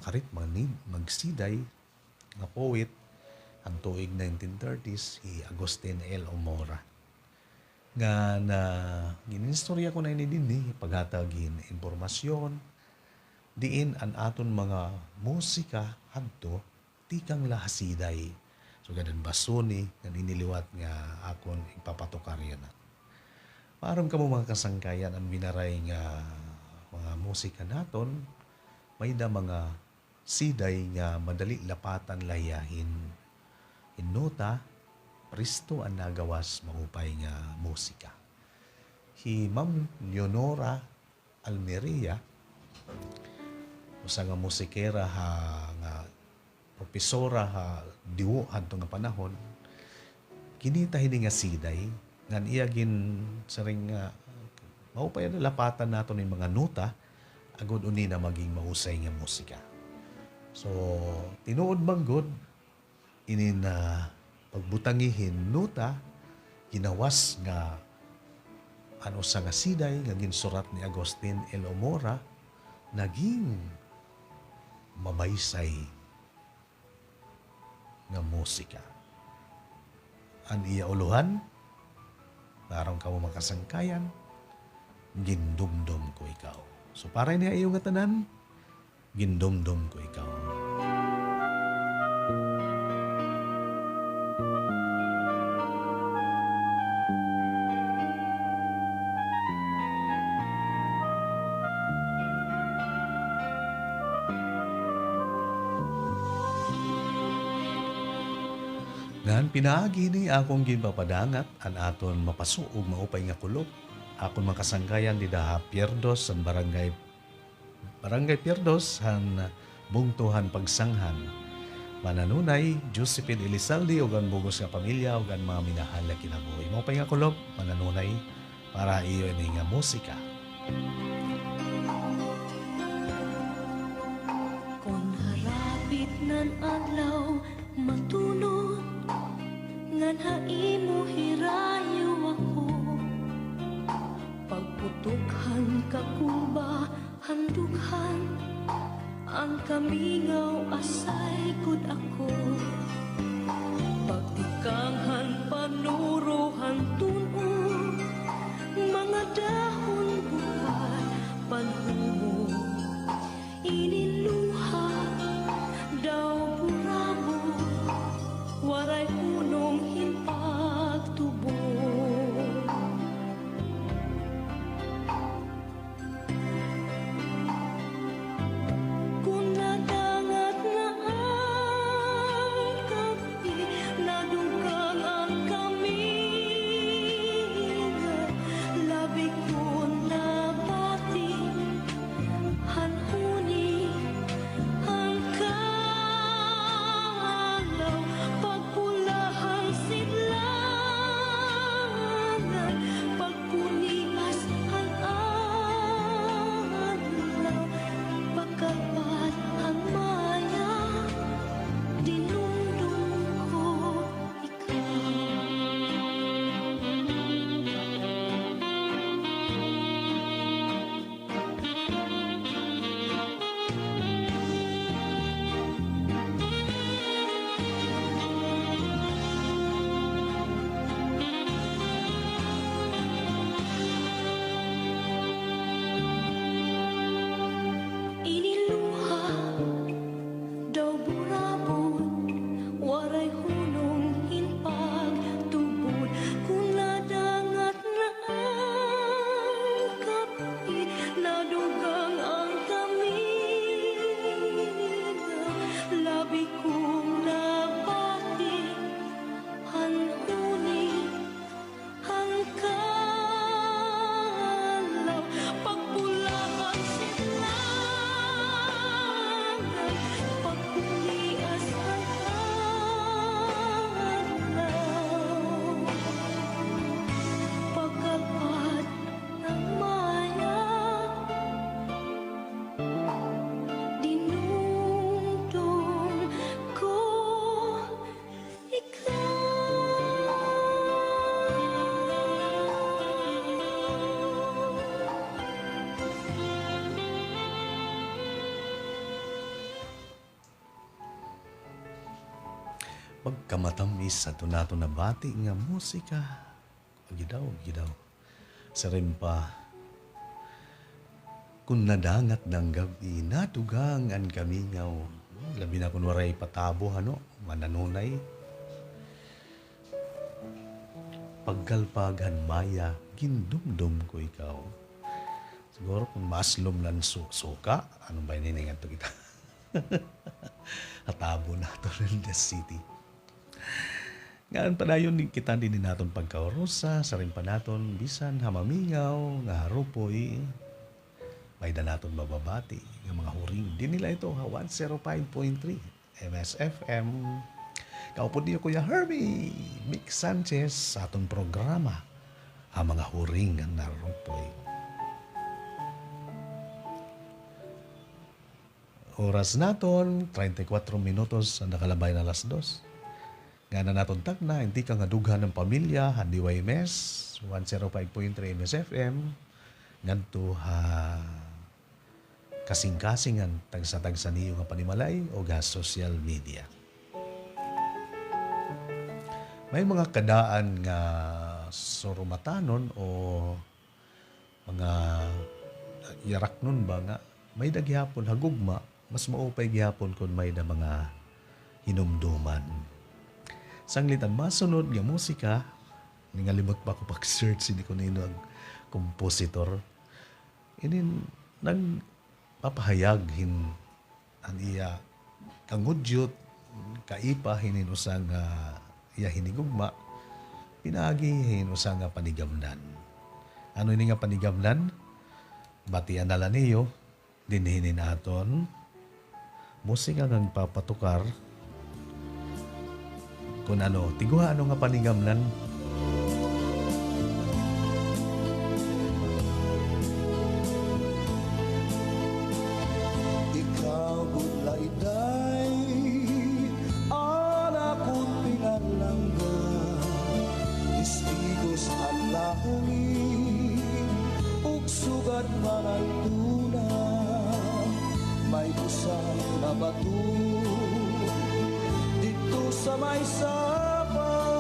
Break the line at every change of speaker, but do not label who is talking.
makarit magsiday nga poet ang tuig 1930s si Agustin L. Omora. Nga na ginistorya ko na ini din paghatagin impormasyon diin an aton mga musika hadto tikang lahasiday. So ganun basuni nga iniliwat nga akon ipapatukarya na. Param ka mo mga kasangkayan ang minaray nga mga musika naton may da mga siday nga madali lapatan layahin. Innota, Pristo ang nagawas mahupay nga musika. Si Ma'am Leonora Almeria, usa nga musikera nga profesora diwo hadto nga panahon, kinita hini nga siday ngan iya gin saring nga mahupay na lapatan nato ni mga nota agud uni na maging mahusay nga musika. So tinuod manggod ini na pagbutangihin nota ginawas nga ano sa nga siday nga ginsurat ni Agustin L. Omora naging mabaysay nga musika. Ang iya uluhan parang ka mo makasangkayan gindumdum ko ikaw. So para niya iyo nga tanan gindumdum ko ikaw. Ngan pinaagi ni akong ginpapadangat an aton mapasuog maupay nga kulop. Akon makasangkayan di daha Pierdos ang barangay Pierdos han bungtuhan pagsanghan. Mananunay Josephine Elizalde ug ang bugos nga pamilya ug ang mga minahal na kinabuhi. Maupay nga kulop mananunay para iyo ini nga musika.
Kung harapit nan adlaw matulog ngan haimo hirayo ako pagputukhan kakuba handughan ang kamingaw asay kud ako pagtikanghan panuruhan tunog mga dahon buhay panhumo iniluha daw buramo waray unong himpagtubo kung nadangat na ang kapi nadugang ang kaminga labi ko nabati
Pagkamatamis sa nato na bati nga musika. Gidaw, gidaw. Sa rin pa, kung nadangat ng gabi, natugang ang kamingaw. Labi na kung waray patabo, mananunay. Pagkalpagan maya, gindumdum ko ikaw. Siguro kung maslom lang suka, ano ba ininingan to kita? Hatabo na to in the city. Ngayon pa na yun, kita din natin pagkaurusa, sa rin pa natin, bisan hamamingaw, nga harupoy, may da natin mababati, ng mga huring. Di nila ito, 105.3 MSFM. Kaupod niyo Kuya Herbie, Mick Sanchez, sa atong programa, ang mga huring ang narupoy. Oras naton, 34 minutos ang nakalabay na alas 2. Nga na naton na, hindi ka nga dughan ng pamilya, Handiway Mes, 105.3 MSFM, nganto kasing-kasingan tagsa-tagsa niyo nga panimalay o ga social media. May mga kadaan nga surumatanon o mga yarak nun ba nga, may daghihapon hagugma, mas maupay gihapon kung may da mga hinumduman. Sanglitan masunod nga musika, ningalimot pa ko pag-search, hindi ko nino ang kompositor. Ini nagpapahayag ang iya kangudyot, kaipa hinin usang iya hinigugma, pinagi hinin usang panigamnan. Ano ini nga panigamnan? Batian nala niyo, dinhinin aton, musika nga papatukar, kung tiguha nga panigamnan.
Ikaw gulay-day, anak ko't pinalangga, istigos ang langit, ug sugat manaltuna, may usang na bato, dito sa may sapa,